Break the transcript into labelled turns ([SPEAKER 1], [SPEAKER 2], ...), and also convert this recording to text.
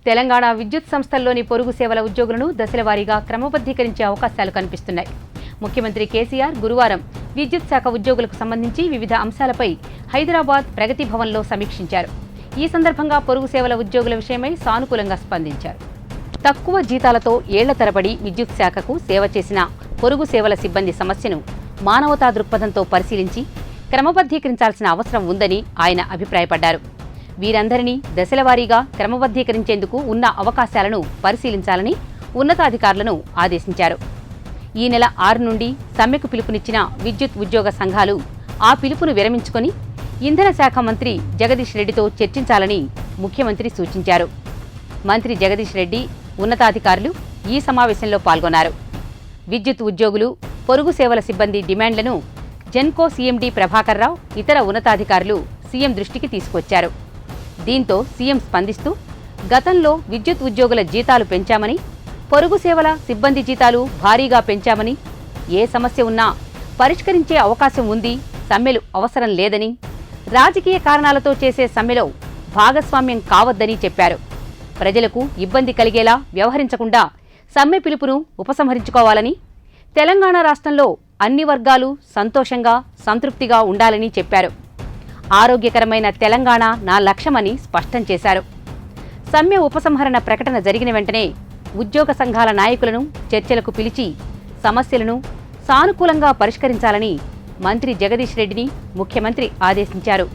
[SPEAKER 1] తెలంగాణ విద్యుత్ సంస్థల్లోని పొరుగు సేవల ఉద్యోగులను దశలవారీగా క్రమబద్ధీకరించే అవకాశాలు కనిపిస్తున్నాయి. ముఖ్యమంత్రి కేసీఆర్ గురువారం విద్యుత్ శాఖ ఉద్యోగులకు సంబంధించి వివిధ అంశాలపై హైదరాబాద్ ప్రగతి భవన్లో సమీక్షించారు. ఈ సందర్భంగా పొరుగు సేవల ఉద్యోగుల విషయమై సానుకూలంగా స్పందించారు. తక్కువ జీతాలతో ఏళ్ల తరబడి విద్యుత్ శాఖకు సేవ చేసిన పొరుగు సేవల సిబ్బంది సమస్యను మానవతా దృక్పథంతో పరిశీలించి క్రమబద్ధీకరించాల్సిన అవసరం ఉందని ఆయన అభిప్రాయపడ్డారు. వీరందరినీ దశలవారీగా క్రమబద్ధీకరించేందుకు ఉన్న అవకాశాలను పరిశీలించాలని ఉన్నతాధికారులను ఆదేశించారు. ఈ నెల 6 నుండి సమ్మెకు పిలుపునిచ్చిన విద్యుత్ ఉద్యోగ సంఘాలు ఆ పిలుపును విరమించుకొని ఇంధన శాఖ మంత్రి జగదీష్ రెడ్డితో చర్చించాలని ముఖ్యమంత్రి సూచించారు. మంత్రి జగదీష్ రెడ్డి, ఉన్నతాధికారులు ఈ సమావేశంలో పాల్గొన్నారు. విద్యుత్ ఉద్యోగులు, పొరుగు సేవల సిబ్బంది డిమాండ్లను జెన్కో సీఎండీ ప్రభాకర్ రావు, ఇతర ఉన్నతాధికారులు సీఎం దృష్టికి తీసుకొచ్చారు. దీంతో సీఎం స్పందిస్తూ గతంలో విద్యుత్ ఉద్యోగుల జీతాలు పెంచామని, పొరుగు సేవల సిబ్బంది జీతాలు భారీగా పెంచామని, ఏ సమస్య ఉన్నా పరిష్కరించే అవకాశం ఉంది, సమ్మెలు అవసరం లేదని, రాజకీయ కారణాలతో చేసే సమ్మెలో భాగస్వామ్యం కావద్దని చెప్పారు. ప్రజలకు ఇబ్బంది కలిగేలా వ్యవహరించకుండా సమ్మె పిలుపును ఉపసంహరించుకోవాలని, తెలంగాణ రాష్ట్రంలో అన్ని వర్గాలు సంతోషంగా, సంతృప్తిగా ఉండాలని చెప్పారు. ఆరోగ్యకరమైన తెలంగాణ నా లక్ష్యమని స్పష్టం చేశారు. సమ్మె ఉపసంహరణ ప్రకటన జరిగిన వెంటనే ఉద్యోగ సంఘాల నాయకులను చర్చలకు పిలిచి సమస్యలను సానుకూలంగా పరిష్కరించాలని మంత్రి జగదీష్ రెడ్డిని ముఖ్యమంత్రి ఆదేశించారు.